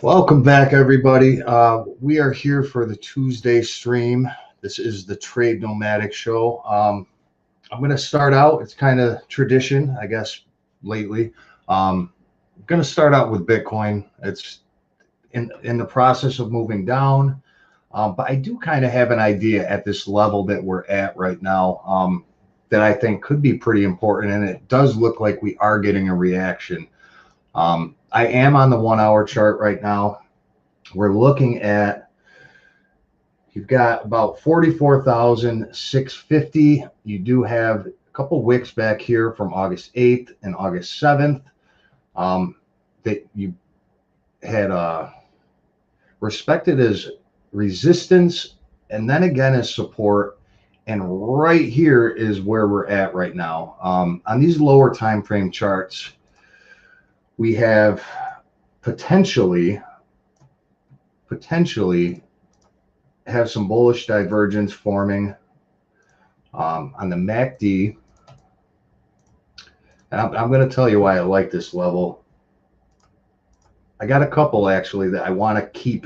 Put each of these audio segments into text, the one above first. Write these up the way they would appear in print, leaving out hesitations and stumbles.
Welcome back, everybody. We are here for the Tuesday stream. This is the Trade Nomadic Show. I'm going to start out. It's kind of tradition, I guess, lately. I'm going to start out with Bitcoin. It's in the process of moving down, but I do kind of have an idea at this level that we're at right now that I think could be pretty important, and it does look like we are getting a reaction. I am on the 1 hour chart right now. We're looking at, you've got about 44,650. You do have a couple wicks back here from August 8th and August 7th that you had respected as resistance and then again as support. And right here is where we're at right now. On these lower time frame charts, we have potentially have some bullish divergence forming on the MACD. I'm going to tell you why I like this level. I got a couple actually that I want to keep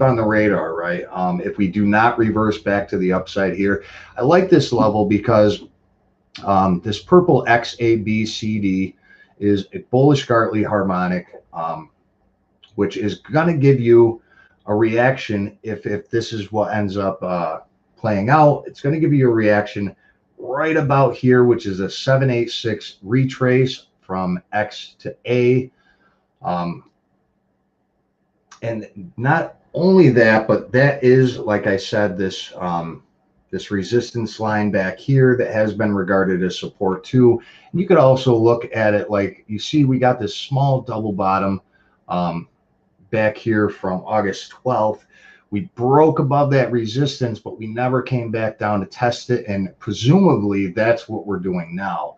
on the radar, right? If we do not reverse back to the upside here, I like this level because this purple XABCD is a bullish Gartley harmonic, which is going to give you a reaction. If this is what ends up playing out, it's going to give you a reaction right about here, which is a 786 retrace from X to A. And not only that, but that is, like I said, this this resistance line back here that has been regarded as support too. And you could also look at it like, you see we got this small double bottom back here from August 12th. We broke above that resistance, but we never came back down to test it, and presumably that's what we're doing now.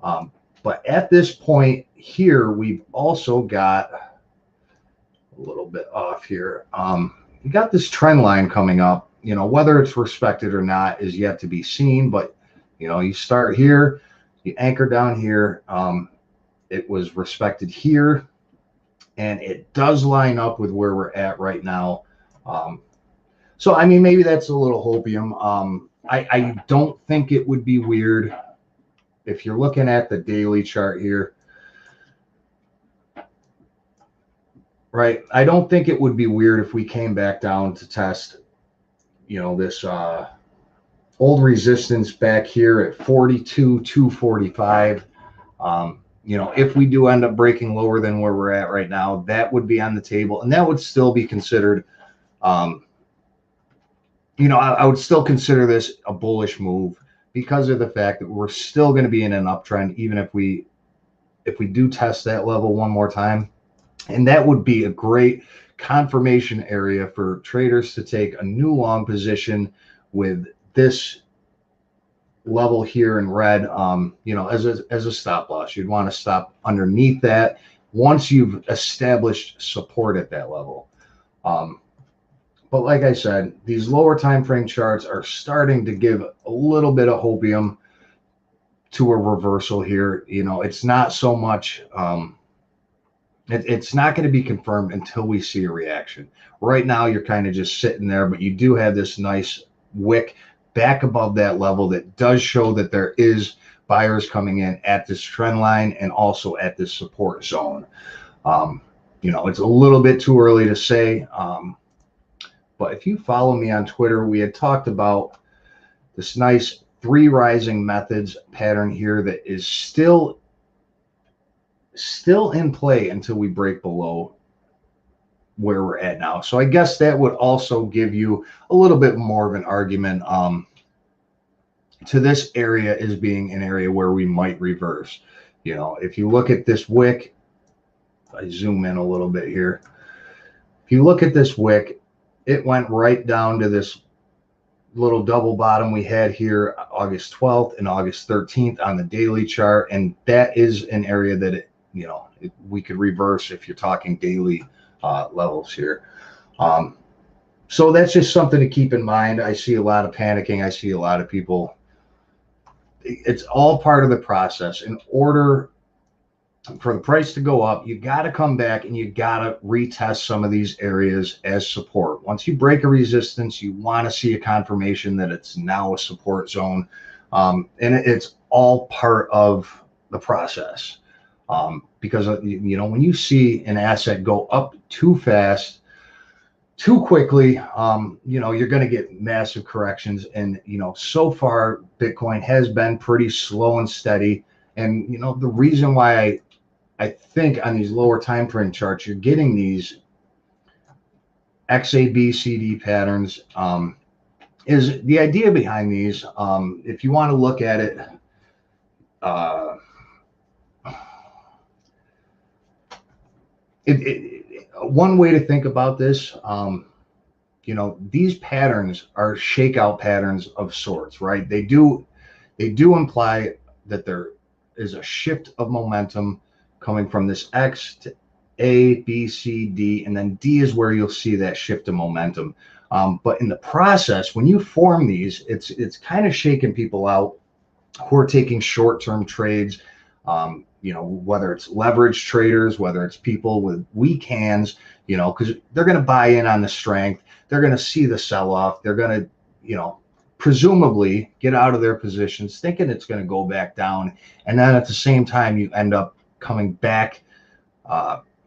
But at this point here, we've also got a little bit off here. You got this trend line coming up. You know, whether it's respected or not is yet to be seen, but you know, you start here, you anchor down here. It was respected here, and it does line up with where we're at right now. So I mean, maybe that's a little hopium. I don't think it would be weird if you're looking at the daily chart here, right? I don't think it would be weird if we came back down to test, you know, this old resistance back here at 42,245. You know, if we do end up breaking lower than where we're at right now, that would be on the table, and that would still be considered, you know, I would still consider this a bullish move because of the fact that we're still going to be in an uptrend, even if we do test that level one more time. And that would be a great confirmation area for traders to take a new long position with this level here in red, you know, as a stop loss. You'd want to stop underneath that once you've established support at that level. But like I said, these lower time frame charts are starting to give a little bit of hopium to a reversal here. You know, it's not so much, it's not going to be confirmed until we see a reaction. Right now, you're kind of just sitting there, but you do have this nice wick back above that level that does show that there is buyers coming in at this trend line and also at this support zone. You know, it's a little bit too early to say, but if you follow me on Twitter, we had talked about this nice 3 rising methods pattern here that is still in play until we break below where we're at now. So I guess that would also give you a little bit more of an argument to this area as being an area where we might reverse. You know, if you look at this wick, I zoom in a little bit here. If you look at this wick, it went right down to this little double bottom we had here August 12th and August 13th on the daily chart, and that is an area that it, you know, we could reverse if you're talking daily levels here. So that's just something to keep in mind. I see a lot of panicking. I see a lot of people. It's all part of the process. In order for the price to go up, you got to come back and you got to retest some of these areas as support. Once you break a resistance, you want to see a confirmation that it's now a support zone. And it's all part of the process. Because, you know, when you see an asset go up too fast, too quickly, you know, you're going to get massive corrections. And, you know, so far, Bitcoin has been pretty slow and steady. And, you know, the reason why I think on these lower time frame charts, you're getting these XABCD patterns, is the idea behind these. If you want to look at it, one way to think about this, you know, these patterns are shakeout patterns of sorts, right? They do imply that there is a shift of momentum coming from this X to A, B, C, D, and then D is where you'll see that shift of momentum. But in the process, when you form these, it's kind of shaking people out who are taking short-term trades, you know, whether it's leverage traders, whether it's people with weak hands, you know, because they're going to buy in on the strength. They're going to see the sell-off. They're going to, you know, presumably get out of their positions thinking it's going to go back down. And then at the same time, you end up coming back,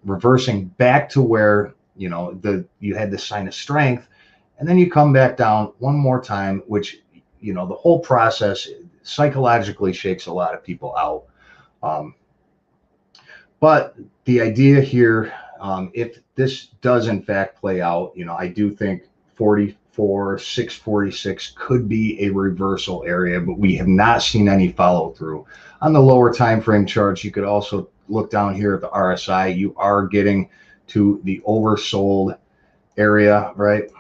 reversing back to where, you know, you had the sign of strength, and then you come back down one more time, which, you know, the whole process psychologically shakes a lot of people out. But the idea here, if this does in fact play out, you know, I do think 44,646 could be a reversal area, but we have not seen any follow through. On the lower time frame charts, you could also look down here at the RSI. You are getting to the oversold area, right?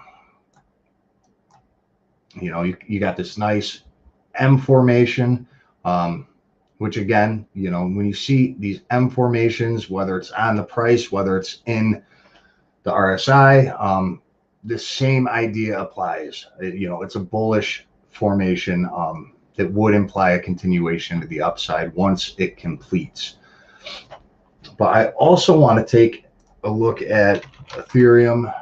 You know, you got this nice M formation, which again, you know, when you see these M formations, whether it's on the price, whether it's in the RSI, the same idea applies. You know, it's a bullish formation that would imply a continuation to the upside once it completes. But I also want to take a look at Ethereum.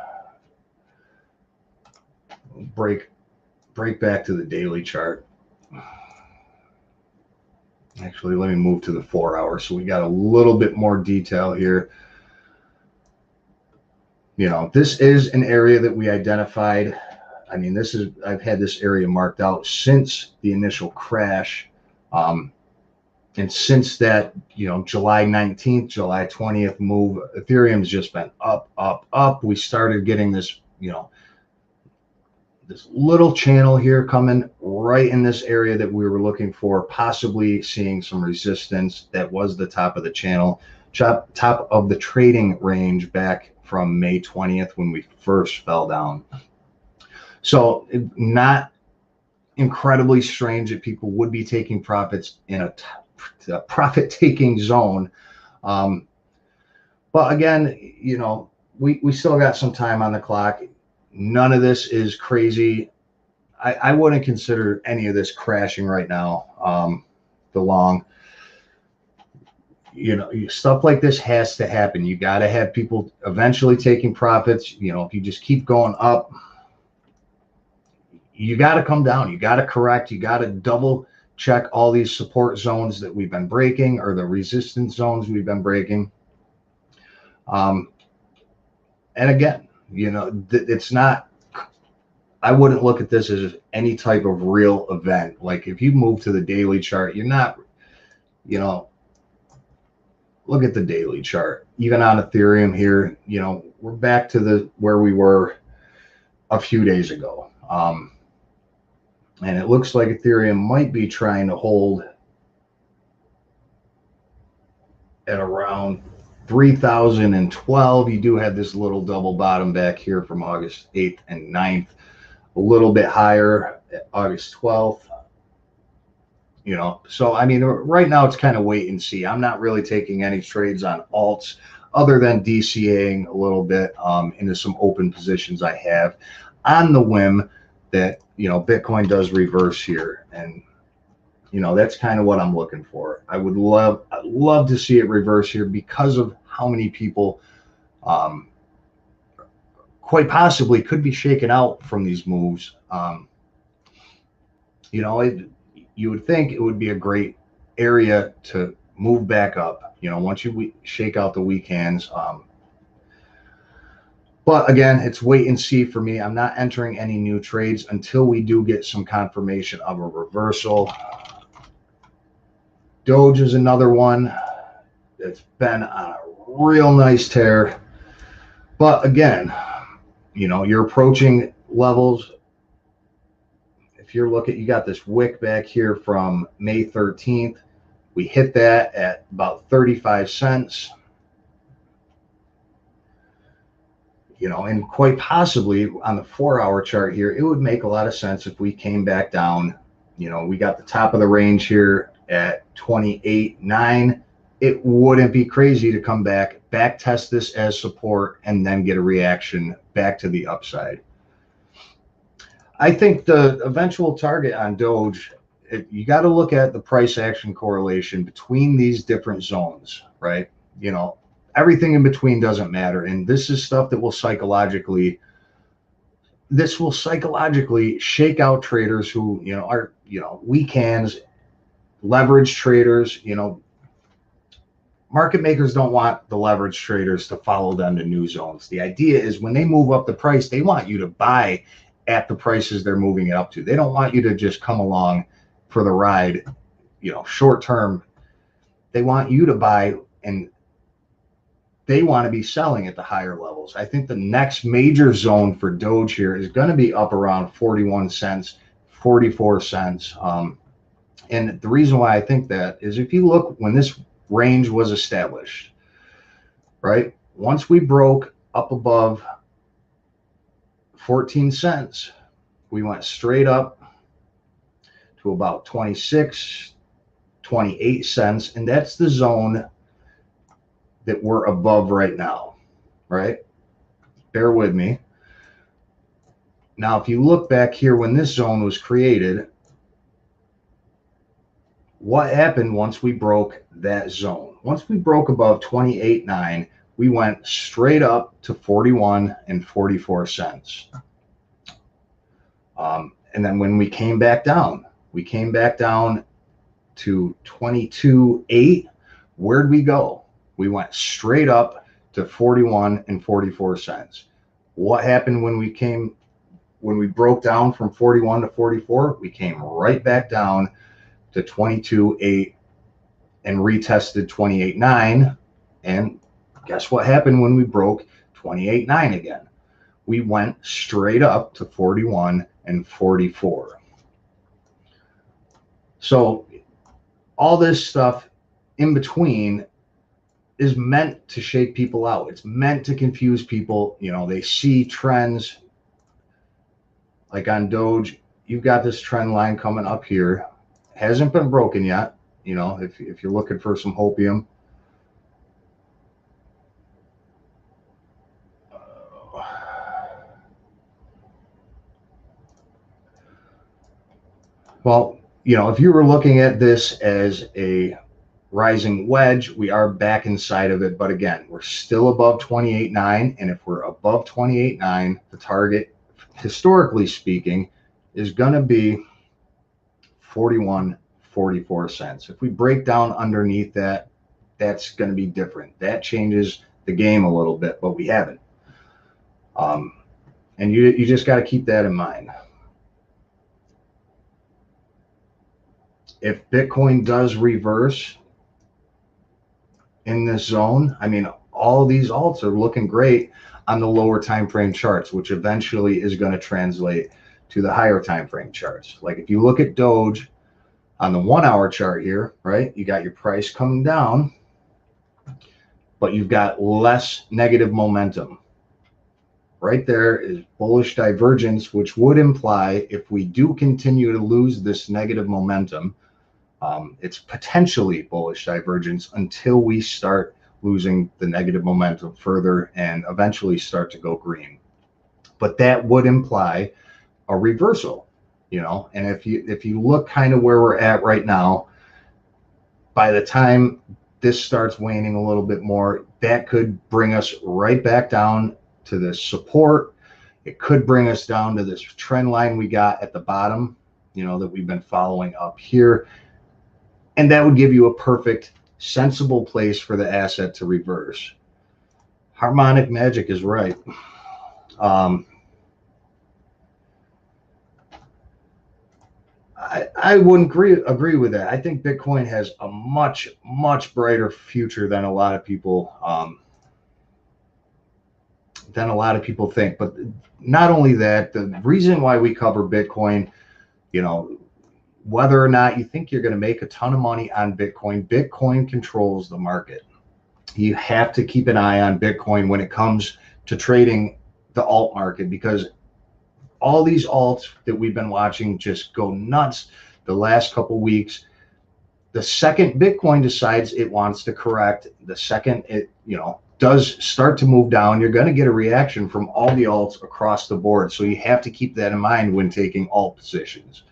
Break back to the daily chart. Actually, let me move to the 4 hour so we got a little bit more detail here. You know, this is an area that we identified. I mean, I've had this area marked out since the initial crash. And since that, you know, July 19th, July 20th move, Ethereum's just been up, up, up. We started getting this, you know, this little channel here coming right in this area that we were looking for, possibly seeing some resistance. That was the top of the channel, top of the trading range back from May 20th when we first fell down. So not incredibly strange that people would be taking profits in a profit-taking zone. But again, you know, we still got some time on the clock. None of this is crazy. I wouldn't consider any of this crashing right now. The long, you know, stuff like this has to happen. You got to have people eventually taking profits. You know, if you just keep going up, you got to come down. You got to correct. You got to double check all these support zones that we've been breaking, or the resistance zones we've been breaking. And again, you know, it's not, I wouldn't look at this as any type of real event. Like if you move to the daily chart, you're not, you know, look at the daily chart. Even on Ethereum here, you know, we're back to where we were a few days ago. And it looks like Ethereum might be trying to hold at around 3,012. You do have this little double bottom back here from August 8th and 9th, a little bit higher at August 12th. You know, so I mean, right now it's kind of wait and see. I'm not really taking any trades on alts other than DCAing a little bit into some open positions I have on the whim that, you know, Bitcoin does reverse here. And You know, that's kind of what I'm looking for. I'd love to see it reverse here because of how many people quite possibly could be shaken out from these moves. You know, you would think it would be a great area to move back up, you know, once you shake out the weak hands. But again, it's wait and see for me. I'm not entering any new trades until we do get some confirmation of a reversal. Doge is another one that's been on a real nice tear. But again, you know, you're approaching levels. If you're looking, you got this wick back here from May 13th. We hit that at about 35 cents. You know, and quite possibly on the 4-hour chart here, it would make a lot of sense if we came back down. You know, we got the top of the range here at 28.9. It wouldn't be crazy to come back test this as support, and then get a reaction back to the upside. I think the eventual target on Doge, you got to look at the price action correlation between these different zones, right? You know, everything in between doesn't matter. And this is stuff that will psychologically shake out traders who, you know, are, you know, weak hands, leverage traders. You know, market makers don't want the leverage traders to follow them to new zones. The idea is when they move up the price, they want you to buy at the prices they're moving it up to. They don't want you to just come along for the ride, you know, short term. They want you to buy, and they want to be selling at the higher levels. I think the next major zone for Doge here is going to be up around 41 cents, 44 cents. And the reason why I think that is if you look when this range was established, right? Once we broke up above 14 cents, we went straight up to about 26, 28 cents. And that's the zone that we're above right now, right? Bear with me. Now, if you look back here when this zone was created, what happened once we broke that zone? Once we broke above 28.9, we went straight up to 41 and 44 cents. And then when we came back down to 22.8, where'd we go? We went straight up to 41 and 44 cents. What happened when we broke down from 41 to 44? We came right back down to 22.8 and retested 28.9. And guess what happened when we broke 28.9 again? We went straight up to 41 and 44. So all this stuff in between is meant to shake people out. It's meant to confuse people. You know, they see trends like on Doge. You've got this trend line coming up here. Hasn't been broken yet. You know, if you're looking for some hopium. Well, you know, if you were looking at this as a rising wedge, we are back inside of it. But again, we're still above 28.9. And if we're above 28.9, the target, historically speaking, is going to be 41, 44 cents. If we break down underneath that, that's going to be different. That changes the game a little bit, but we haven't. And you just got to keep that in mind. If Bitcoin does reverse in this zone, I mean, all these alts are looking great on the lower time frame charts, which eventually is going to translate to the higher time frame charts. Like if you look at Doge on the 1-hour chart here, right, you got your price coming down, but you've got less negative momentum. Right there is bullish divergence, which would imply if we do continue to lose this negative momentum, it's potentially bullish divergence until we start losing the negative momentum further and eventually start to go green. But that would imply a reversal. you know. And if you look kind of where we're at right now, by the time this starts waning a little bit more, that could bring us right back down to this support. It could bring us down to this trend line we got at the bottom, you know, that we've been following up here. And that would give you a perfect, sensible place for the asset to reverse. Harmonic magic is right. I wouldn't agree with that. I think Bitcoin has a much brighter future than a lot of people think. But not only that, the reason why we cover Bitcoin, you know, whether or not you think you're going to make a ton of money on Bitcoin, Bitcoin controls the market. You have to keep an eye on Bitcoin when it comes to trading the alt market, because all these alts that we've been watching just go nuts the last couple weeks. The second Bitcoin decides it wants to correct, the second it, you know, does start to move down, you're going to get a reaction from all the alts across the board. So you have to keep that in mind when taking alt positions.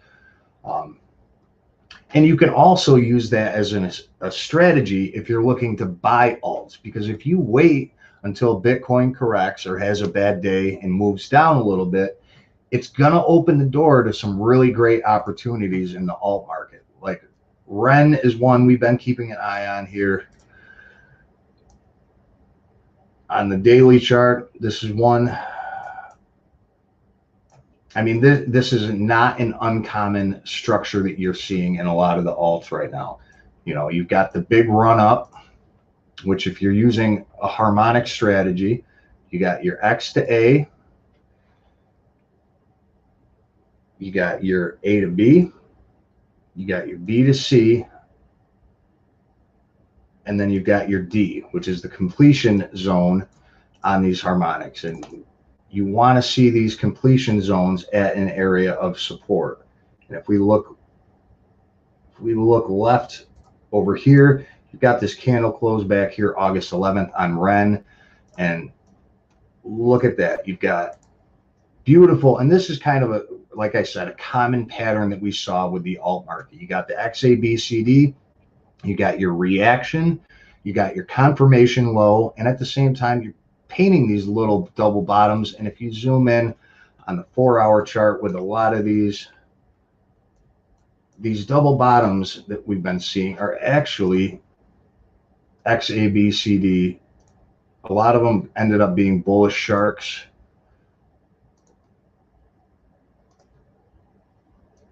And you can also use that as a strategy if you're looking to buy alts, because if you wait until Bitcoin corrects or has a bad day and moves down a little bit, it's going to open the door to some really great opportunities in the alt market. Like Ren is one we've been keeping an eye on here. On the daily chart, this is one. I mean, this is not an uncommon structure that you're seeing in a lot of the alts right now. You know, you've got the big run up, which if you're using a harmonic strategy, you got your X to A, you got your A to B, you got your B to C, and then you've got your D, which is the completion zone on these harmonics. And you want to see these completion zones at an area of support. And if we look left over here, you've got this candle close back here August 11th on Ren, and look at that. You've got beautiful, and this is kind of a, like I said, a common pattern that we saw with the alt market. You got the XABCD, you got your reaction, you got your confirmation low, and at the same time you're painting these little double bottoms. And if you zoom in on the 4-hour chart with a lot of these double bottoms that we've been seeing are actually XABCD. A lot of them ended up being bullish sharks.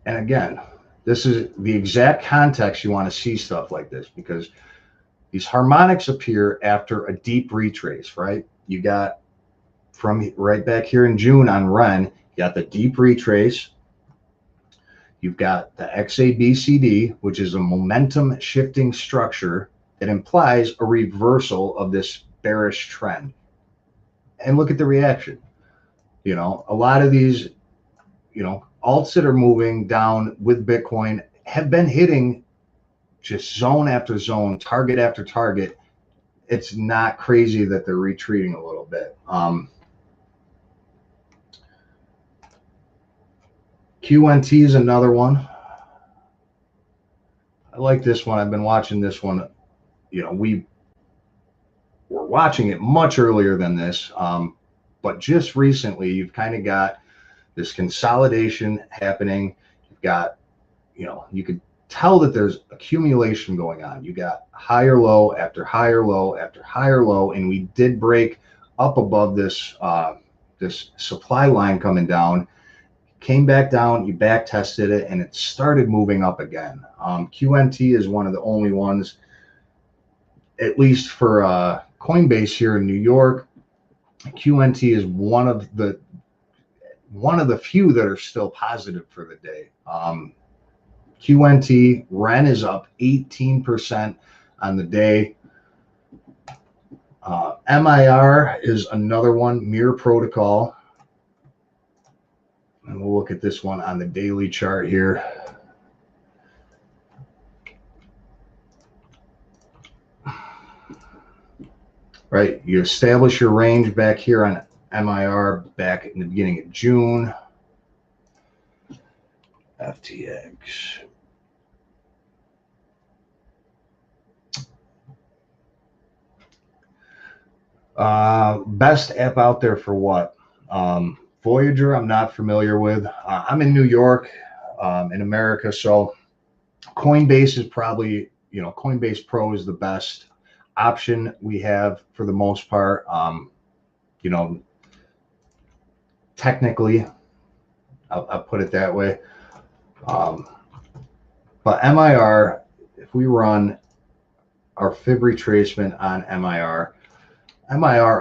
And again, this is the exact context you want to see stuff like this, because these harmonics appear after a deep retrace, right? You got from right back here in June on Ren, you got the deep retrace. You've got the XABCD, which is a momentum shifting structure that implies a reversal of this bearish trend. And look at the reaction. You know, a lot of these, you know, alts that are moving down with Bitcoin have been hitting just zone after zone, target after target. It's not crazy that they're retreating a little bit. QNT is another one. I like this one. I've been watching this one. You know, we were watching it much earlier than this, but just recently you've kind of got this consolidation happening. You've got, you know, you could tell that there's accumulation going on. You got higher low after higher low after higher low, and we did break up above this this supply line coming down, came back down, you back tested it, and it started moving up again. QNT is one of the only ones, at least for Coinbase here in New York. QNT is one of the few that are still positive for the day. QNT, Ren is up 18% on the day. MIR is another one, Mirror Protocol. And we'll look at this one on the daily chart here. Right, you establish your range back here on MIR back in the beginning of June. FTX. Best app out there for what? Voyager, I'm not familiar with. I'm in New York, in America, so Coinbase is probably, Coinbase Pro is the best option we have for the most part. You know, technically, I'll put it that way. But MIR, if we run our fib retracement on MIR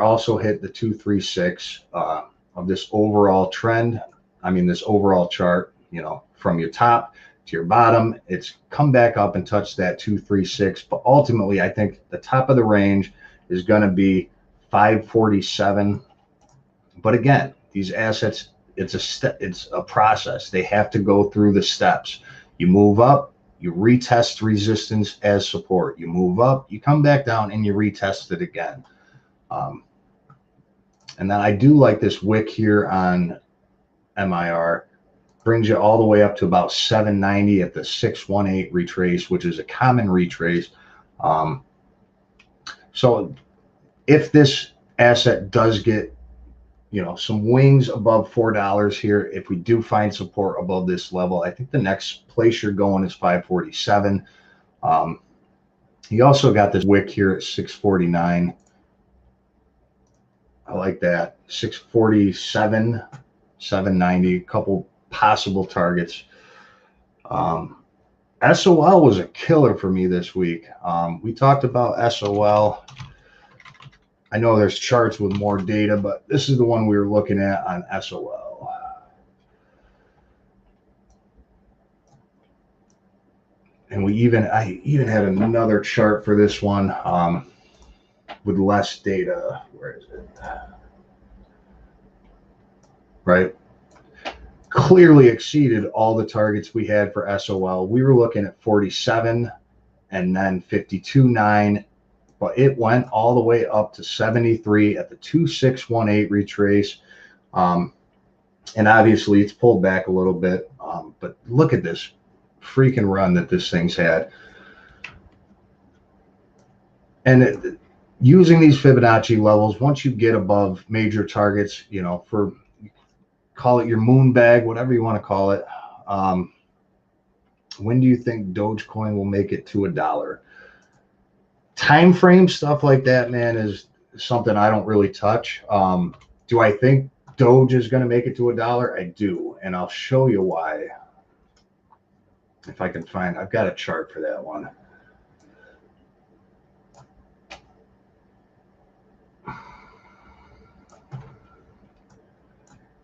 also hit the 236 of this overall trend. I mean, this overall chart, from your top to your bottom, it's come back up and touched that 236. But ultimately, I think the top of the range is going to be 547. But again, these assets, it's a process. They have to go through the steps. You move up, you retest resistance as support. You move up, you come back down, and you retest it again. And then I do like this wick here on MIR. Brings you all the way up to about 790 at the 618 retrace, which is a common retrace. So if this asset does get, some wings above $4 here, if we do find support above this level, I think the next place you're going is 547. You also got this wick here at 649. I like that. 647, 790, a couple possible targets. SOL was a killer for me this week. We talked about SOL. I know there's charts with more data, but this is the one we were looking at on SOL. And I even had another chart for this one with less data. Where is it? Right. Clearly exceeded all the targets we had for SOL. We were looking at 47 and then 52.9, but it went all the way up to 73 at the 2618 retrace. And obviously it's pulled back a little bit. But look at this freaking run that this thing's had. And using these Fibonacci levels, once you get above major targets, call it your moon bag, whatever you want to call it. When do you think Dogecoin will make it to $1? Time frame stuff like that, man, is something I don't really touch. Do I think Doge is going to make it to $1? I do, and I'll show you why. If I can find, I've got a chart for that one.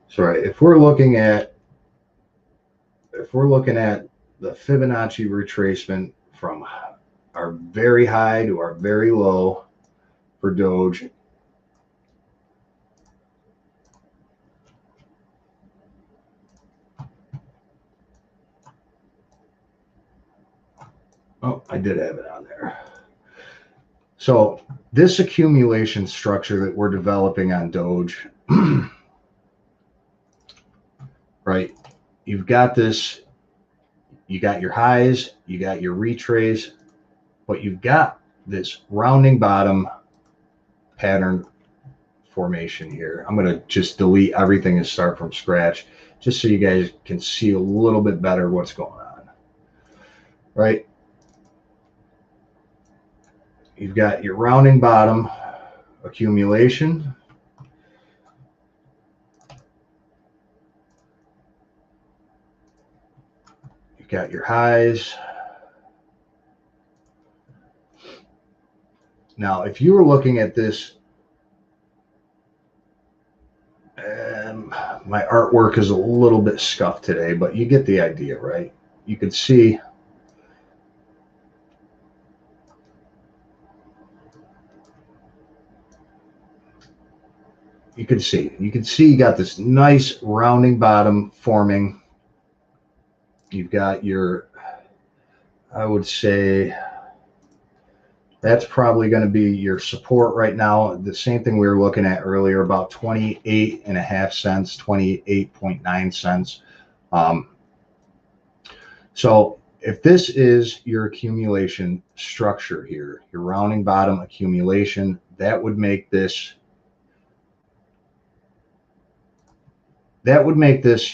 So if we're looking at the Fibonacci retracement from our very high to our very low for Doge, oh, I did have it on there. So this accumulation structure that we're developing on Doge, right? You've got this, you got your highs, you got your retrace, but you've got this rounding bottom pattern formation here. I'm going to just delete everything and start from scratch just so you guys can see a little bit better what's going on, right? You've got your rounding bottom accumulation. You've got your highs. Now, if you were looking at this, my artwork is a little bit scuffed today, but you get the idea, right? You can see you got this nice rounding bottom forming. You've got your, I would say that's probably going to be your support right now. The same thing we were looking at earlier, about 28.5 cents, 28.9 cents. So if this is your accumulation structure here, your rounding bottom accumulation, that would make this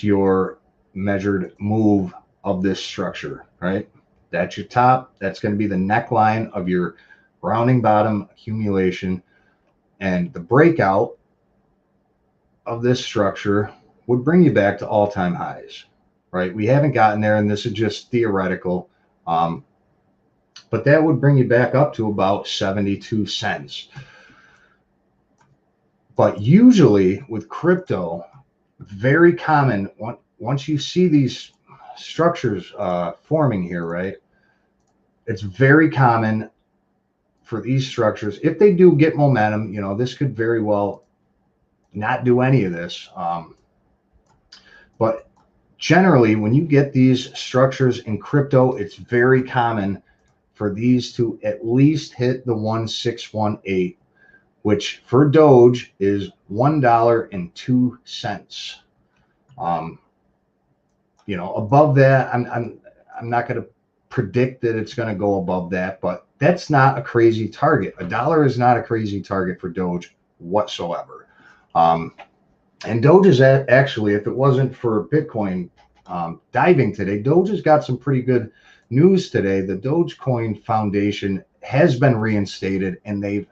your measured move of this structure, right? That's your top. That's going to be the neckline of your rounding bottom accumulation. And the breakout of this structure would bring you back to all-time highs, right? We haven't gotten there, and this is just theoretical. But that would bring you back up to about 72 cents. But usually with crypto, very common, once you see these structures forming here, right? It's very common for these structures, if they do get momentum, you know, this could very well not do any of this. But generally, when you get these structures in crypto, it's very common for these to at least hit the 1618, which for Doge is $1.02. You know, above that, I'm not going to predict that it's going to go above that, but that's not a crazy target. $1 is not a crazy target for Doge whatsoever. And Doge is actually, if it wasn't for Bitcoin diving today, Doge has got some pretty good news today. The Dogecoin Foundation has been reinstated, and they've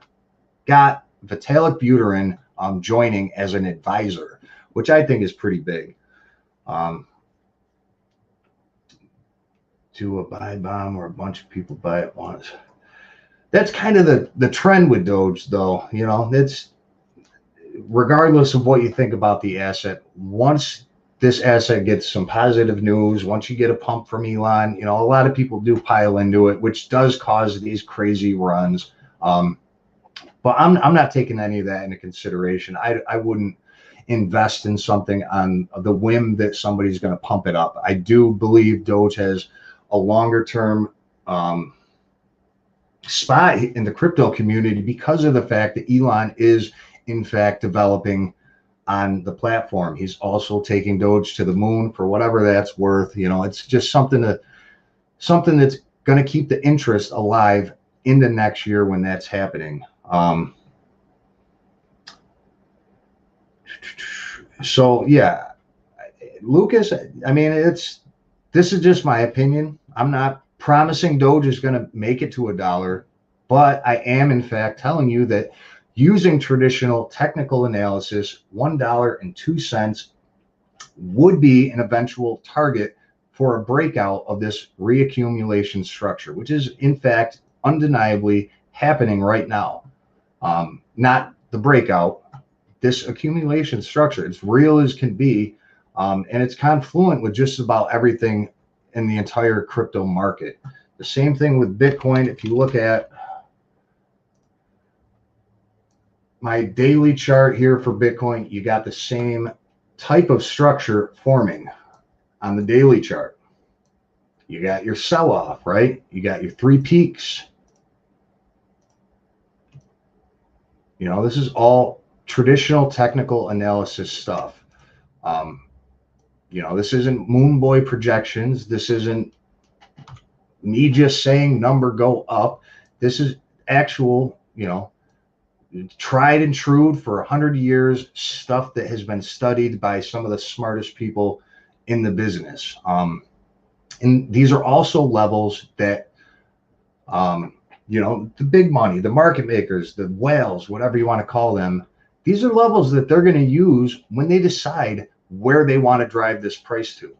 got Vitalik Buterin joining as an advisor, which I think is pretty big. Do a buy bomb or a bunch of people buy at once. That's kind of the trend with Doge, though. You know, it's regardless of what you think about the asset, once this asset gets some positive news, once you get a pump from Elon, you know, a lot of people do pile into it, which does cause these crazy runs. But I'm not taking any of that into consideration. I wouldn't invest in something on the whim that somebody's going to pump it up. I do believe Doge has a longer term spot in the crypto community because of the fact that Elon is in fact developing on the platform. He's also taking Doge to the moon, for whatever that's worth. You know, it's just something that's going to keep the interest alive into next year when that's happening. So yeah, Lucas, I mean, this is just my opinion. I'm not promising Doge is going to make it to $1, but I am in fact telling you that using traditional technical analysis, $1.02 would be an eventual target for a breakout of this reaccumulation structure, which is in fact undeniably happening right now. Not the breakout, this accumulation structure. It's real as can be, and it's confluent with just about everything in the entire crypto market. The same thing with Bitcoin. If you look at my daily chart here for Bitcoin, you got the same type of structure forming on the daily chart. You got your sell-off, right? You got your 3 peaks. You know, this is all traditional technical analysis stuff. You know, this isn't moon boy projections. This isn't me just saying number go up. This is actual, you know, tried and true for 100 years stuff that has been studied by some of the smartest people in the business. And these are also levels that, you know, the big money, the market makers, the whales, whatever you want to call them, these are levels that they're going to use when they decide where they want to drive this price to.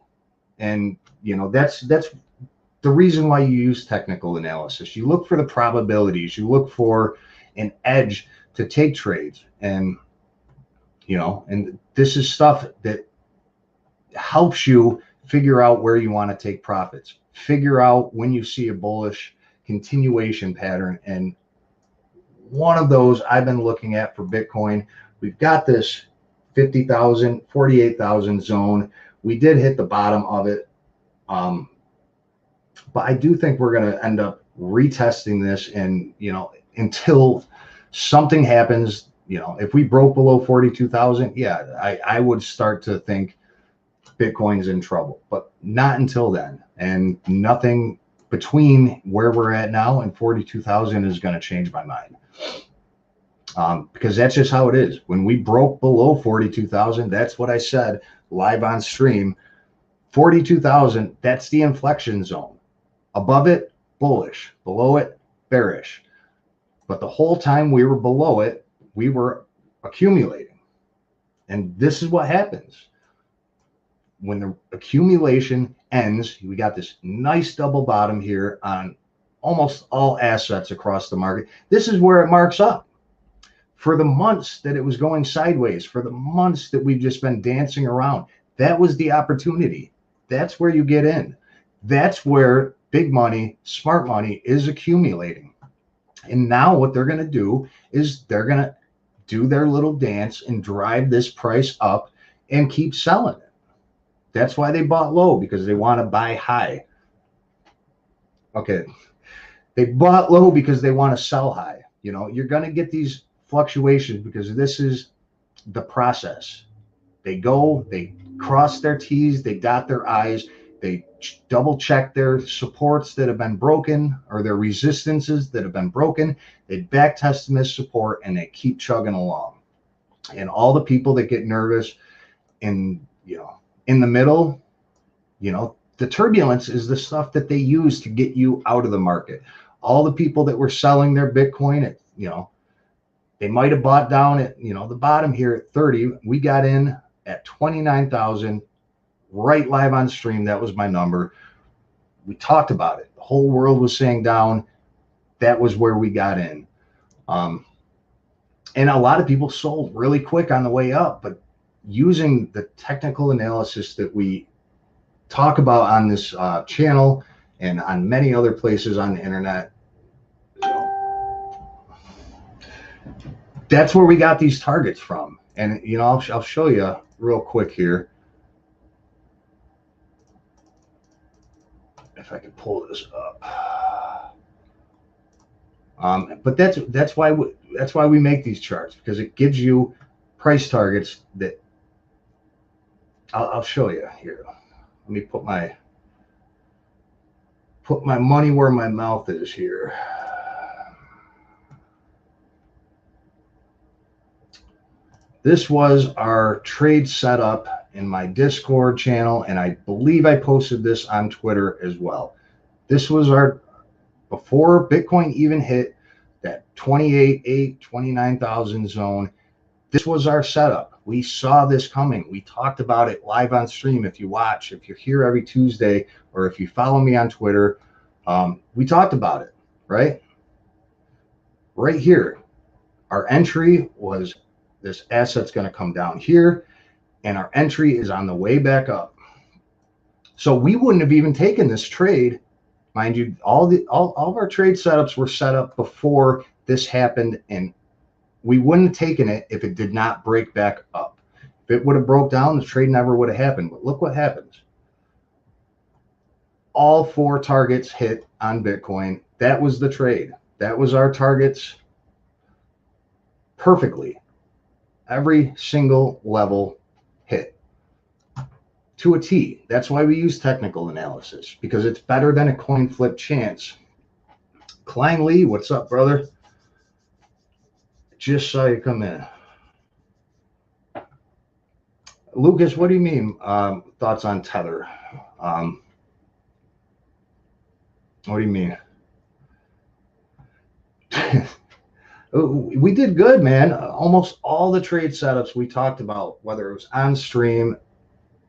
And, you know, that's the reason why you use technical analysis. You look for the probabilities, you look for an edge to take trades. And, you know, and this is stuff that helps you figure out where you want to take profits, figure out when you see a bullish continuation pattern. And one of those I've been looking at for Bitcoin, we've got this 50,000, 48,000 zone. We did hit the bottom of it. But I do think we're going to end up retesting this, and, you know, until something happens, you know, if we broke below 42,000, yeah, I would start to think Bitcoin's in trouble, but not until then. And nothing between where we're at now and 42,000 is going to change my mind. Because that's just how it is. When we broke below 42,000, that's what I said live on stream. 42,000, that's the inflection zone. Above it, bullish. Below it, bearish. But the whole time we were below it, we were accumulating. And this is what happens. When the accumulation ends, we got this nice double bottom here on almost all assets across the market. This is where it marks up. For the months that it was going sideways, for the months that we've just been dancing around, that was the opportunity. That's where you get in. That's where big money, smart money is accumulating. And now what they're going to do is they're going to do their little dance and drive this price up and keep selling it. That's why they bought low, because they want to buy high. Okay. They bought low because they want to sell high. You know, you're going to get these fluctuations because this is the process. They go, they cross their T's, they dot their I's, they double check their supports that have been broken or their resistances that have been broken. They back test them as support and they keep chugging along. And all the people that get nervous in, you know, in the middle, you know, the turbulence is the stuff that they use to get you out of the market. All the people that were selling their Bitcoin at, you know, they might have bought down at, you know, the bottom here at 30. We got in at 29,000, right live on stream. That was my number. We talked about it. The whole world was saying down. That was where we got in. And a lot of people sold really quick on the way up, but using the technical analysis that we talk about on this channel and on many other places on the internet, that's where we got these targets from. And, you know, I'll show you real quick here. If I can pull this up. But that's why we make these charts, because it gives you price targets that I'll show you here. Let me put my money where my mouth is here. This was our trade setup in my Discord channel, and I believe I posted this on Twitter as well. This was our, before Bitcoin even hit that 28,800, 29,000 zone. This was our setup. We saw this coming. We talked about it live on stream. If you watch, if you're here every Tuesday, or if you follow me on Twitter, we talked about it, right? Right here. Our entry was this asset's going to come down here, and our entry is on the way back up. So we wouldn't have even taken this trade. Mind you, all of our trade setups were set up before this happened, and we wouldn't have taken it if it did not break back up. If it would have broke down, the trade never would have happened. But look what happens. All 4 targets hit on Bitcoin. That was the trade. That was our targets perfectly. Every single level hit to a T. That's why we use technical analysis, because it's better than a coin flip chance. Klein Lee, what's up, brother? Just saw you come in. Lucas, what do you mean? Thoughts on Tether? What do you mean? We did good, man. Almost all the trade setups we talked about, whether it was on stream,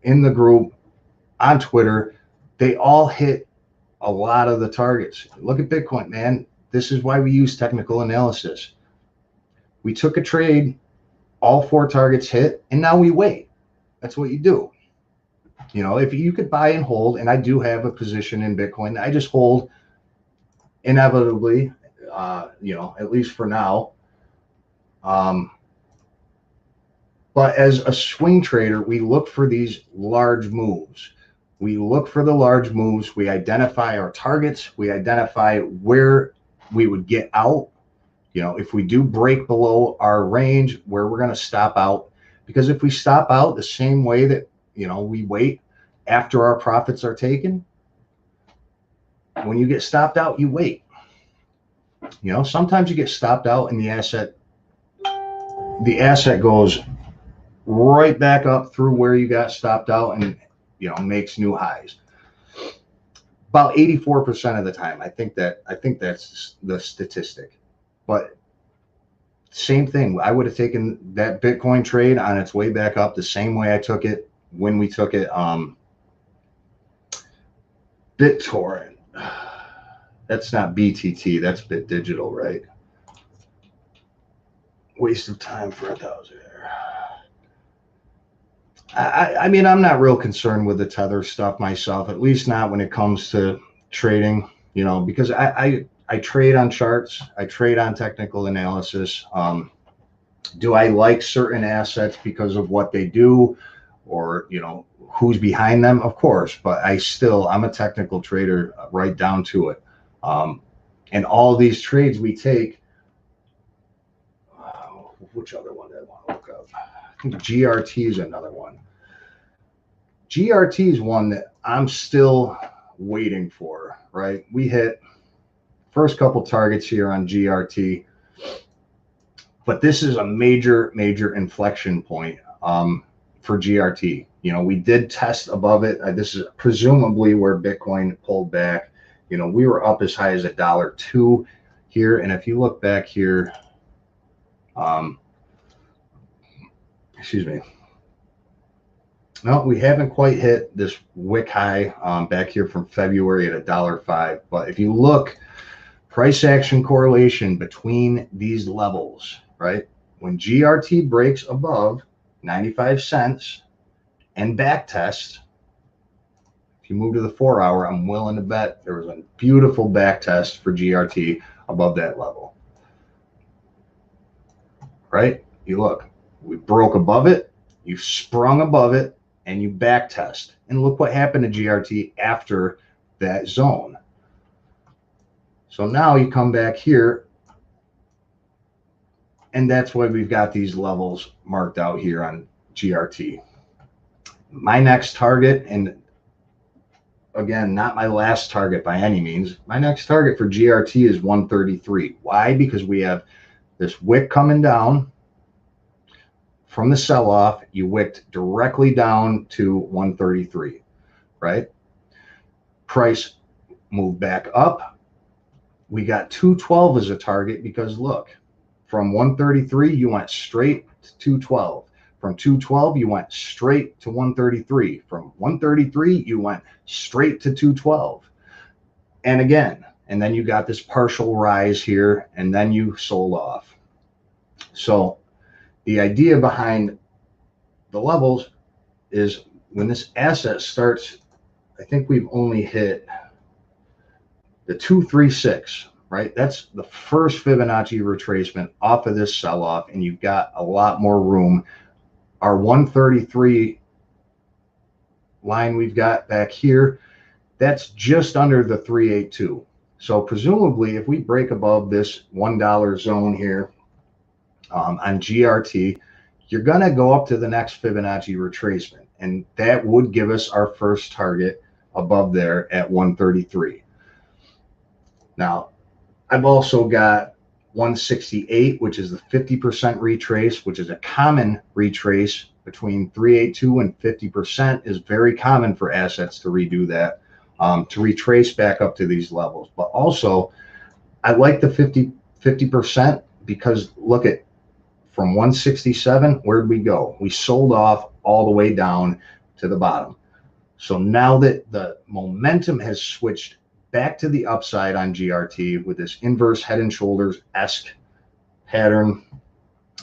in the group, on Twitter, they all hit a lot of the targets. Look at Bitcoin, man. This is why we use technical analysis. We took a trade, all 4 targets hit, and now we wait. That's what you do. You know, if you could buy and hold, and I do have a position in Bitcoin, I just hold inevitably, you know, at least for now. But as a swing trader, we look for these large moves. We look for the large moves. We identify our targets. We identify where we would get out. You know, if we do break below our range, where we're going to stop out. Because if we stop out the same way that, you know, we wait after our profits are taken. When you get stopped out, you wait. You know, sometimes you get stopped out and the asset goes right back up through where you got stopped out and, you know, makes new highs. About 84% of the time. I think that's the statistic. But same thing. I would have taken that Bitcoin trade on its way back up the same way I took it when we took it BitTorrent. That's not BTT, that's Bit Digital, right? Waste of time for 1,000. I mean, I'm not real concerned with the Tether stuff myself, at least not when it comes to trading, you know, because I trade on charts, I trade on technical analysis. Do I like certain assets because of what they do or, you know, who's behind them? Of course, but I'm a technical trader right down to it. And all these trades we take, which other one did I want to look up? I think GRT is another one. GRT is one that I'm still waiting for, right? We hit first couple targets here on GRT, but this is a major inflection point for GRT. You know, we did test above it. This is presumably where Bitcoin pulled back. You know, we were up as high as $1.02 here, and if you look back here, excuse me. No, we haven't quite hit this wick high back here from February at $1.05. But if you look, price action correlation between these levels, right? When GRT breaks above 95 cents and back test, if you move to the 4-hour, I'm willing to bet there was a beautiful back test for GRT above that level, right? You look, we broke above it, you sprung above it, and you back test. And look what happened to GRT after that zone. So now you come back here, and that's why we've got these levels marked out here on GRT. My next target, and again, not my last target by any means, my next target for GRT is 133. Why? Because we have this wick coming down. From the sell-off, you wicked directly down to 133, right? Price moved back up. We got 212 as a target because look, from 133, you went straight to 212. From 212, you went straight to 133. From 133, you went straight to 212. And again, and then you got this partial rise here, and then you sold off. So the idea behind the levels is when this asset starts, I think we've only hit the 236, right? That's the first Fibonacci retracement off of this sell-off, and you've got a lot more room. Our 133 line we've got back here, that's just under the 382. So presumably, if we break above this $1 zone here, on GRT, you're going to go up to the next Fibonacci retracement, and that would give us our first target above there at 133. Now, I've also got 168, which is the 50% retrace, which is a common retrace between 382 and 50% is very common for assets to redo that, to retrace back up to these levels. But also, I like the 50% because look at, from 167, where'd we go? We sold off all the way down to the bottom. So now that the momentum has switched back to the upside on GRT with this inverse head and shoulders-esque pattern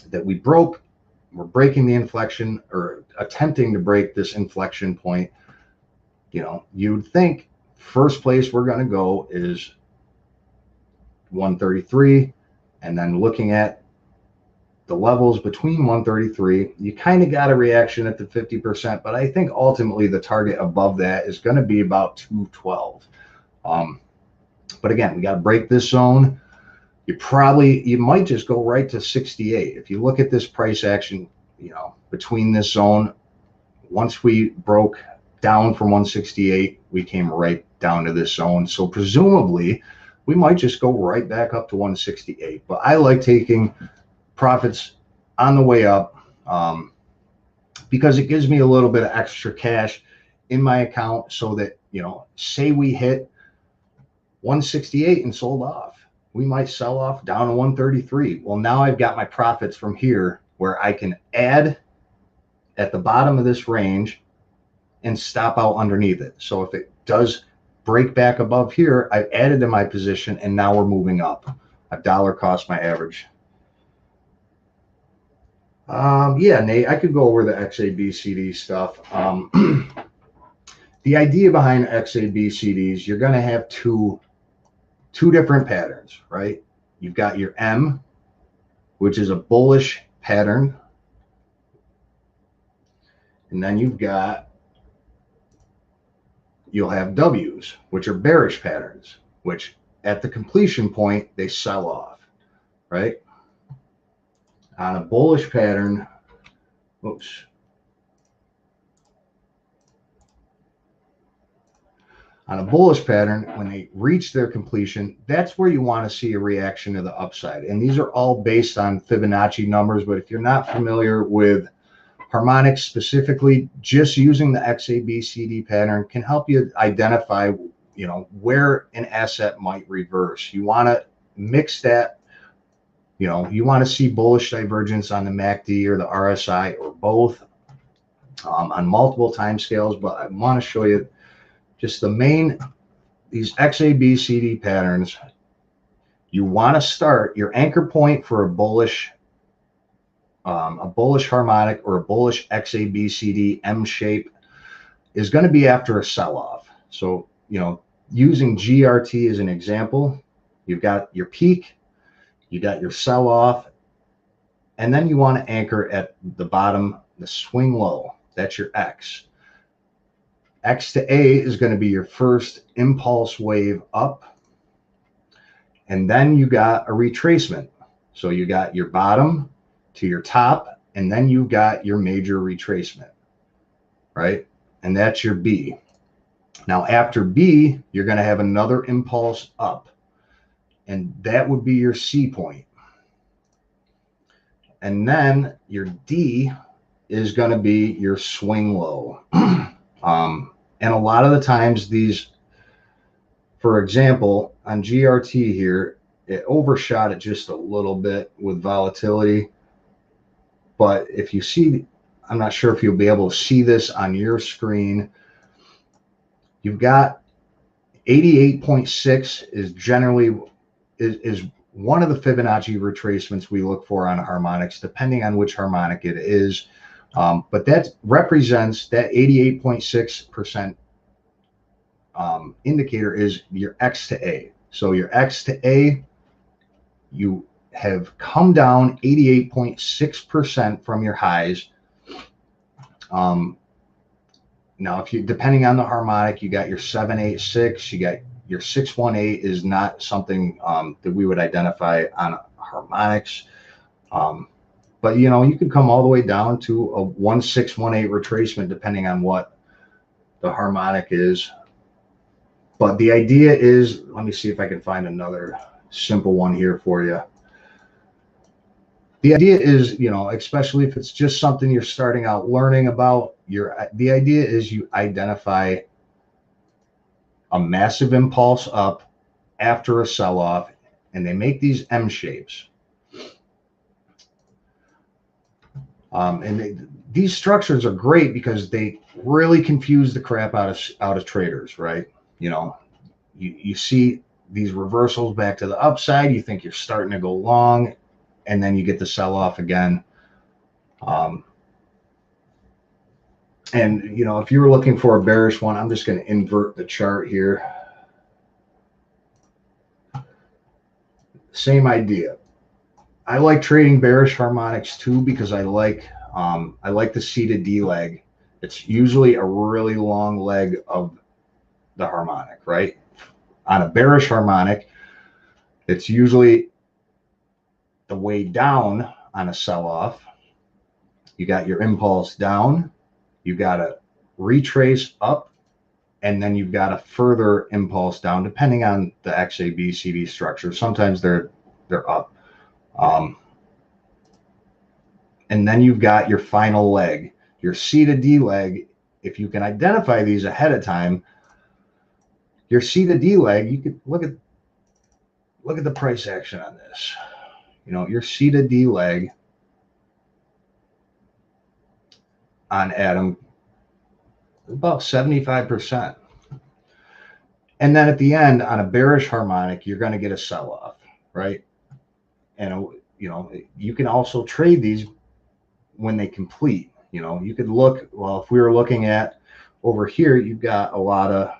that we broke, we're breaking the inflection or attempting to break this inflection point. You know, you'd think first place we're going to go is 133, and then looking at the levels between 133, you kind of got a reaction at the 50%, but I think ultimately the target above that is going to be about 212. But again, we got to break this zone. You might just go right to 68. If you look at this price action, you know, between this zone, once we broke down from 168, we came right down to this zone. So presumably we might just go right back up to 168, but I like taking profits on the way up because it gives me a little bit of extra cash in my account, so that, you know, say we hit 168 and sold off, we might sell off down to 133. Well, now I've got my profits from here where I can add at the bottom of this range and stop out underneath it. So if it does break back above here, I've added to my position, and now we're moving up. A dollar cost my average. Yeah, Nate, I could go over the XABCD stuff. The idea behind XABCDs, you're going to have two different patterns, right? You've got your M, which is a bullish pattern, and then you'll have W's, which are bearish patterns, which at the completion point, they sell off, right? On a bullish pattern, oops. On a bullish pattern, when they reach their completion, that's where you want to see a reaction to the upside. And these are all based on Fibonacci numbers, but if you're not familiar with harmonics specifically, just using the XABCD pattern can help you identify, you know, where an asset might reverse. You want to mix that, you know, you want to see bullish divergence on the MACD or the RSI or both on multiple time scales, but I want to show you just these XABCD patterns. You want to start your anchor point for a bullish harmonic or a bullish XABCD M shape is going to be after a sell-off. So, you know, using GRT as an example, you've got your peak, you got your sell-off, and then you want to anchor at the bottom, the swing low. That's your X. X to A is going to be your first impulse wave up. And then you got a retracement. So you got your bottom to your top, and then you got your major retracement, right? And that's your B. Now after B, you're going to have another impulse up, and that would be your C point. And then your D is going to be your swing low. And a lot of the times these, for example, on GRT here, it overshot it just a little bit with volatility. But if you see, I'm not sure if you'll be able to see this on your screen. You've got 88.6 is generally is one of the Fibonacci retracements we look for on harmonics, depending on which harmonic it is. But that represents that 88.6% indicator is your X to A. So your X to A, you have come down 88.6% from your highs. Now, if you, depending on the harmonic, you got your 786, you got your 618 is not something that we would identify on harmonics. But, you know, you could come all the way down to a 1618 retracement, depending on what the harmonic is. But the idea is, let me see if I can find another simple one here for you. The idea is, you know, especially if it's just something you're starting out learning about, the idea is you identify a massive impulse up after a sell-off, and they make these M shapes. These structures are great because they really confuse the crap out of traders, right? You know, you see these reversals back to the upside, you think you're starting to go long, and then you get the sell-off again. And, you know, if you were looking for a bearish one, I'm just going to invert the chart here. Same idea. I like trading bearish harmonics too because I like the C to D leg. It's usually a really long leg of the harmonic, right? On a bearish harmonic, it's usually the way down on a sell-off. You got your impulse down, you got to retrace up, and then you've got a further impulse down, depending on the XABCD structure. Sometimes they're up. And then you've got your final leg, your C to D leg. If you can identify these ahead of time, your C to D leg, you could look at the price action on this. You know, your C to D leg on Atom, about 75%. And then at the end, on a bearish harmonic, you're going to get a sell-off, right? And, you know, you can also trade these when they complete. You know, you could look, well, if we were looking at over here, you've got a lot of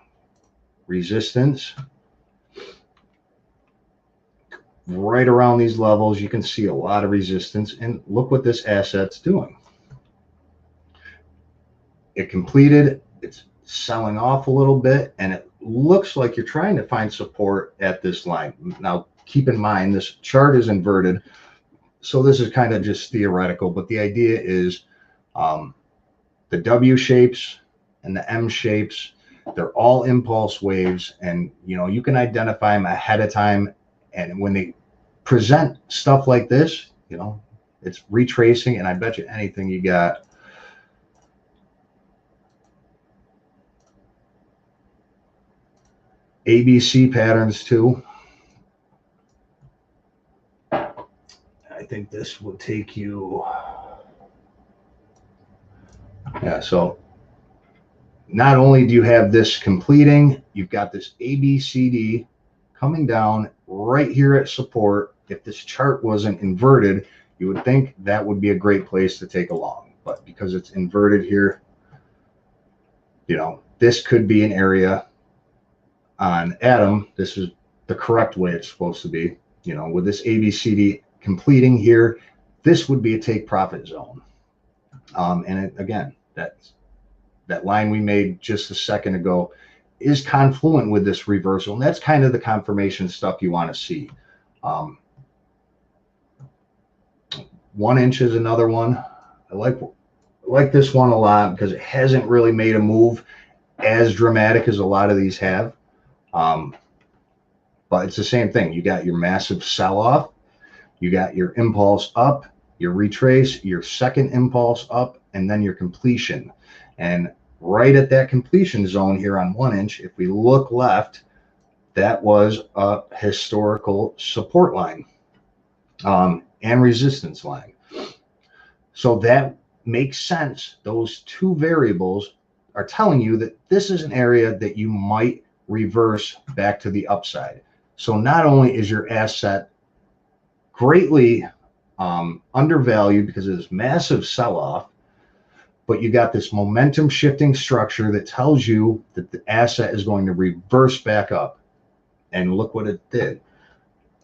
resistance. Right around these levels, you can see a lot of resistance. And look what this asset's doing. It completed, it's selling off a little bit, and it looks like you're trying to find support at this line. Now, keep in mind, this chart is inverted, so this is kind of just theoretical, but the idea is the W shapes and the M shapes, they're all impulse waves, and you know, you can identify them ahead of time, and when they present stuff like this, you know, it's retracing, and I bet you anything you got ABC patterns too. I think this will take you, yeah, so not only do you have this completing, you've got this ABCD coming down right here at support. If this chart wasn't inverted, you would think that would be a great place to take a long, but because it's inverted here, you know, this could be an area on Atom. This is the correct way it's supposed to be. You know, with this ABCD completing here, this would be a take profit zone. Again, that line we made just a second ago is confluent with this reversal, and that's kind of the confirmation stuff you want to see. 1 inch is another one. I like this one a lot because it hasn't really made a move as dramatic as a lot of these have. But it's the same thing. You got your massive sell-off, you got your impulse up, your retrace, your second impulse up, and then your completion. And right at that completion zone here on 1 inch, if we look left, that was a historical support line and resistance line. So that makes sense. Those two variables are telling you that this is an area that you might reverse back to the upside. So not only is your asset greatly undervalued because of this massive sell-off, but you got this momentum shifting structure that tells you that the asset is going to reverse back up. And look what it did.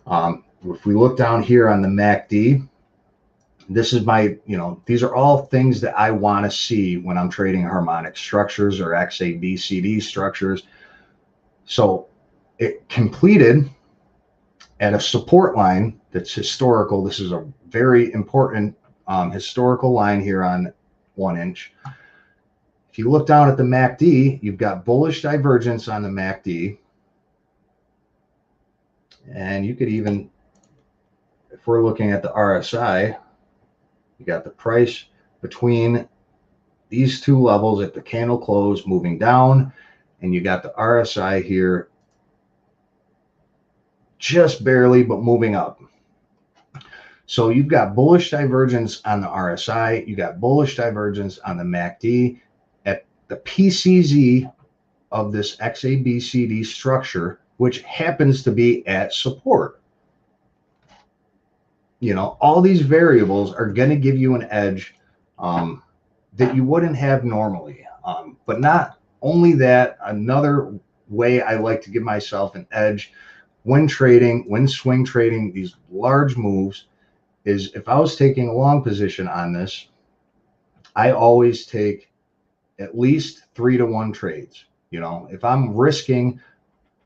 If we look down here on the MACD, this is my, you know, these are all things that I want to see when I'm trading harmonic structures or XABCD structures. So it completed at a support line that's historical. This is a very important historical line here on 1 inch. If you look down at the MACD, you've got bullish divergence on the MACD. And you could even, if we're looking at the RSI, you got the price between these two levels at the candle close moving down, and you got the RSI here just barely, but moving up. So you've got bullish divergence on the RSI, you got bullish divergence on the MACD. At the PCZ of this XABCD structure, which happens to be at support. You know, all these variables are going to give you an edge that you wouldn't have normally. But not only that, another way I like to give myself an edge when trading, when swing trading these large moves, is if I was taking a long position on this, I always take at least 3-to-1 trades. You know, if I'm risking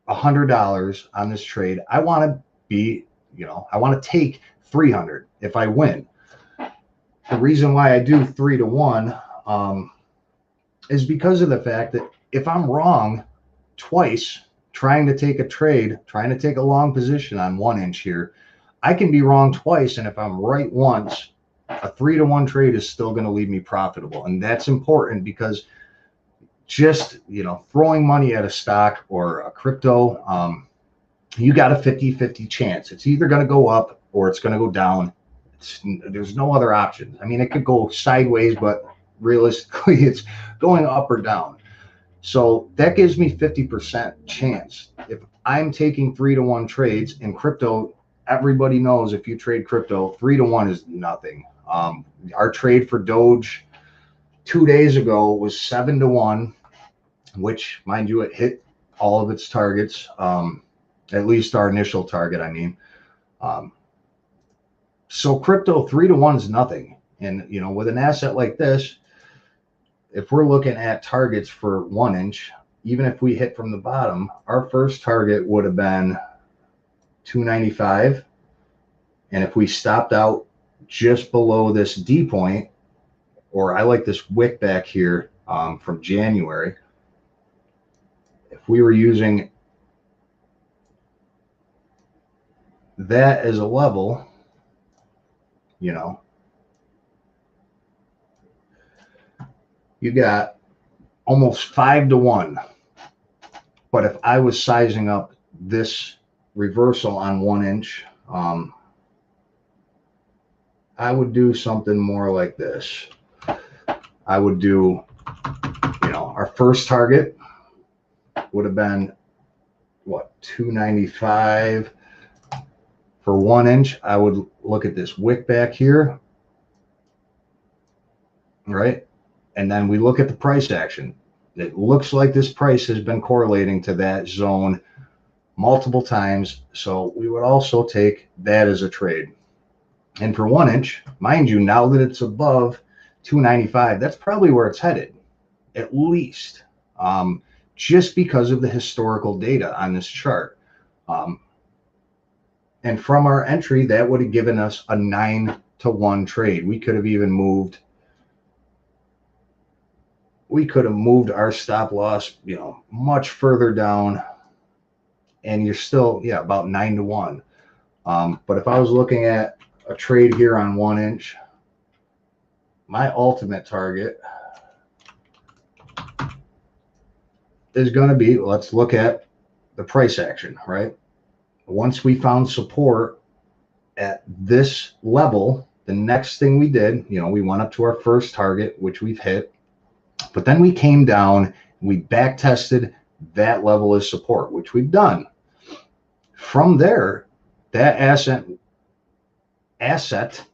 $100 on this trade, I want to be, you know, I want to take 300 if I win. The reason why I do 3-to-1, is because of the fact that if I'm wrong twice trying to take a trade, trying to take a long position on 1 inch here, I can be wrong twice. And if I'm right once, a 3-to-1 trade is still going to leave me profitable. And that's important because just, throwing money at a stock or a crypto, you got a 50-50 chance. It's either going to go up or it's going to go down. There's no other options. I mean, it could go sideways, but realistically, it's going up or down. So that gives me 50% chance. If I'm taking 3-to-1 trades in crypto, everybody knows if you trade crypto, 3-to-1 is nothing. Our trade for Doge 2 days ago was 7-to-1, which, mind you, it hit all of its targets, at least our initial target, I mean. So crypto 3-to-1 is nothing. And, with an asset like this, if we're looking at targets for 1 inch, even if we hit from the bottom, our first target would have been 295. And if we stopped out just below this D point, or I like this wick back here from January, if we were using that as a level, you got almost 5-to-1. But if I was sizing up this reversal on 1 inch, I would do something more like this. I would do, our first target would have been what, 295 for 1 inch. I would look at this wick back here, right? And then we look at the price action. It looks like this price has been correlating to that zone multiple times. So we would also take that as a trade. And for 1 inch, mind you, now that it's above 295, that's probably where it's headed, at least, just because of the historical data on this chart. And from our entry, that would have given us a 9-to-1 trade. We could have even moved. We could have moved our stop loss, much further down, and you're still, about 9-to-1. But if I was looking at a trade here on 1 inch, my ultimate target is going to be, let's look at the price action, right? Once we found support at this level, the next thing we did, we went up to our first target, which we've hit, but then we came down, we back tested that level of support, which we've done. From there, that asset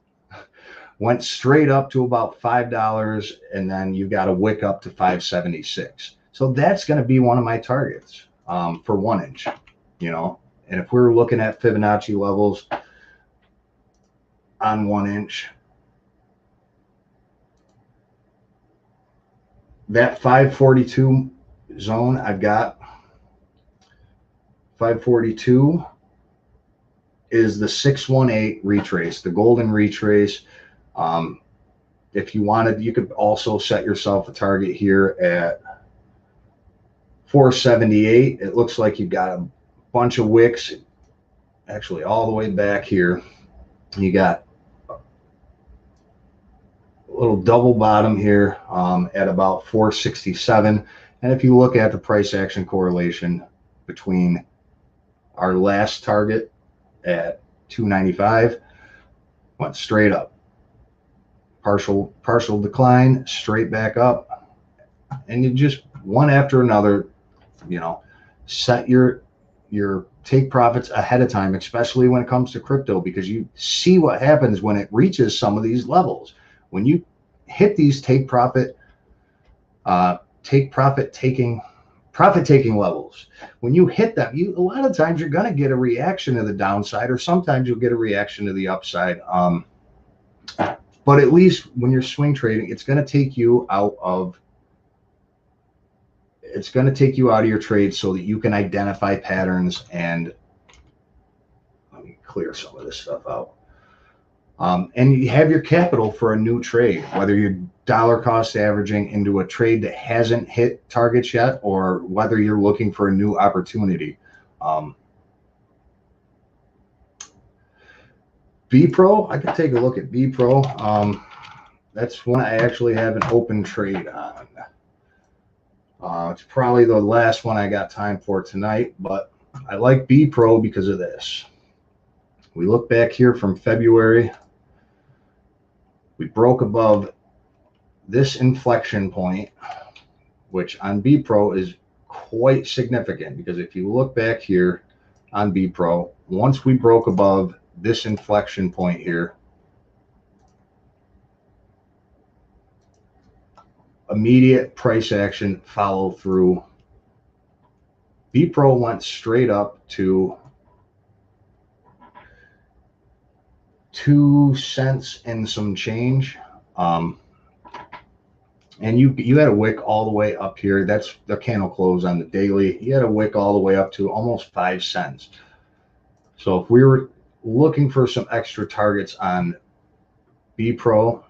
went straight up to about $5, and then you got a wick up to 576. So that's going to be one of my targets for 1 inch, And if we're looking at Fibonacci levels on 1 inch, that 542 zone, I've got 542 is the 618 retrace, the golden retrace. If you wanted, you could also set yourself a target here at 478. It looks like you've got a bunch of wicks, actually all the way back here. You got a little double bottom here at about 467. And if you look at the price action correlation between our last target at 295, went straight up, partial decline, straight back up, and you just one after another, set your take profits ahead of time, especially when it comes to crypto, because you see what happens when it reaches some of these levels. When you hit these profit taking levels, when you hit them, a lot of times you're going to get a reaction to the downside, or sometimes you'll get a reaction to the upside. But at least when you're swing trading, it's going to take you out of your trade so that you can identify patterns. And let me clear some of this stuff out. And you have your capital for a new trade, whether you're dollar cost averaging into a trade that hasn't hit targets yet, or whether you're looking for a new opportunity. B-Pro, I could take a look at B-Pro. That's one I actually have an open trade on. It's probably the last one I got time for tonight, but I like B-Pro because of this. We look back here from February. We broke above this inflection point, which on B-Pro is quite significant, because if you look back here on B-Pro, once we broke above this inflection point here, immediate price action follow through. B-Pro went straight up to 2 cents and some change. And you had a wick all the way up here. That's the candle close on the daily. You had a wick all the way up to almost 5 cents. So if we were looking for some extra targets on B-Pro,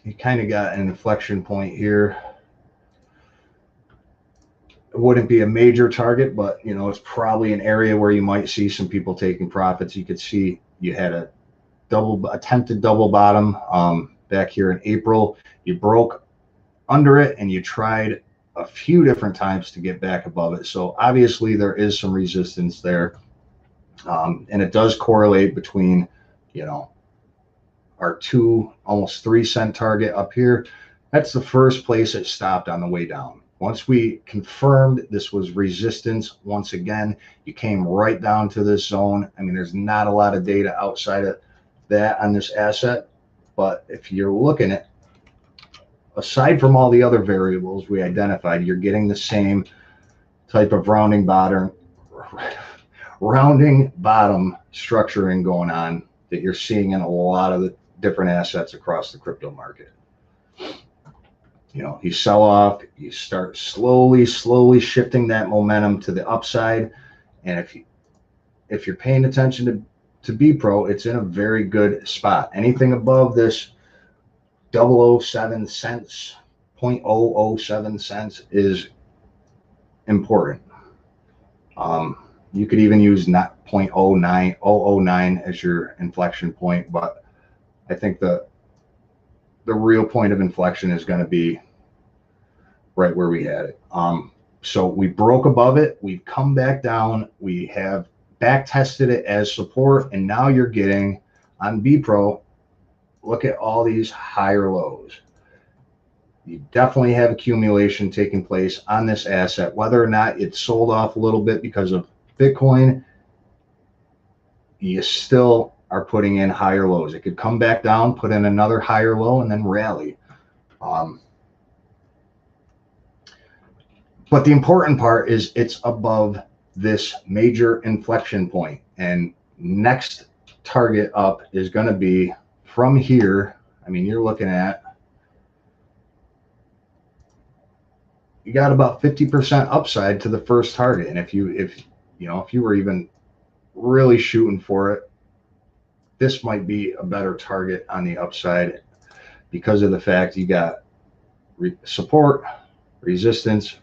you kind of got an inflection point here. It wouldn't be a major target, but you know, it's probably an area where you might see some people taking profits. You could see you had a attempted double bottom back here in April. You broke under it and you tried a few different times to get back above it. So obviously there is some resistance there, and it does correlate between, you know, our almost 3 cent target up here. That's the first place it stopped on the way down. Once we confirmed this was resistance, once again, you came right down to this zone. I mean, there's not a lot of data outside of that on this asset, but if you're looking at, aside from all the other variables we identified, you're getting the same type of rounding bottom structuring going on that you're seeing in a lot of the different assets across the crypto market. You know, you sell off, you start slowly shifting that momentum to the upside. And if you're paying attention to B-Pro, it's in a very good spot. Anything above this 0.007 cents, 0.007 cents is important. You could even use not 0.009 as your inflection point, but I think the real point of inflection is going to be right where we had it. So we broke above it, we've come back down, we have back tested it as support, and now you're getting on B-Pro, look at all these higher lows. You definitely have accumulation taking place on this asset. Whether or not it sold off a little bit because of Bitcoin, you still are putting in higher lows. It could come back down, put in another higher low, and then rally. But the important part is it's above this major inflection point, and next target up is going to be from here. I mean, you're looking at, you got about 50% upside to the first target. And if you were even really shooting for it, this might be a better target on the upside because of the fact you got support, resistance,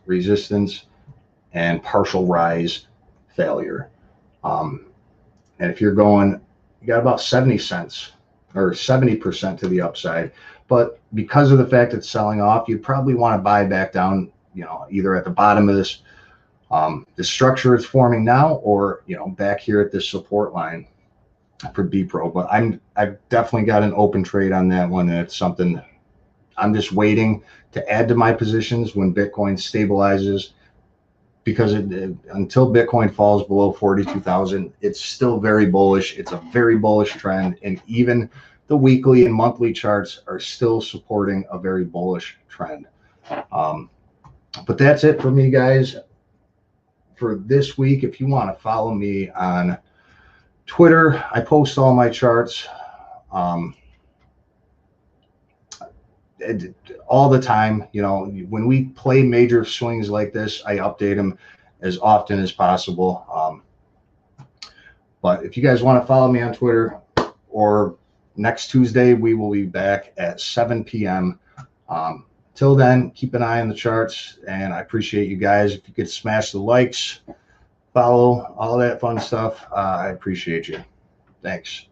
and partial rise failure. And if you're going, you got about 70 cents or 70% to the upside. But because of the fact it's selling off, you probably want to buy back down, you know, either at the bottom of this the structure it's forming now, or, you know, back here at this support line for B-Pro. But I've definitely got an open trade on that one, and it's something I'm just waiting to add to my positions when Bitcoin stabilizes, because until Bitcoin falls below 42,000, it's still very bullish. It's a very bullish trend, and even the weekly and monthly charts are still supporting a very bullish trend. But that's it for me, guys, for this week. If you want to follow me on Twitter, I post all my charts all the time. You know, when we play major swings like this, I update them as often as possible. But if you guys want to follow me on Twitter, or next Tuesday, we will be back at 7 p.m. Till then, keep an eye on the charts, and I appreciate you guys. If you could smash the likes, follow, all that fun stuff, I appreciate you. Thanks.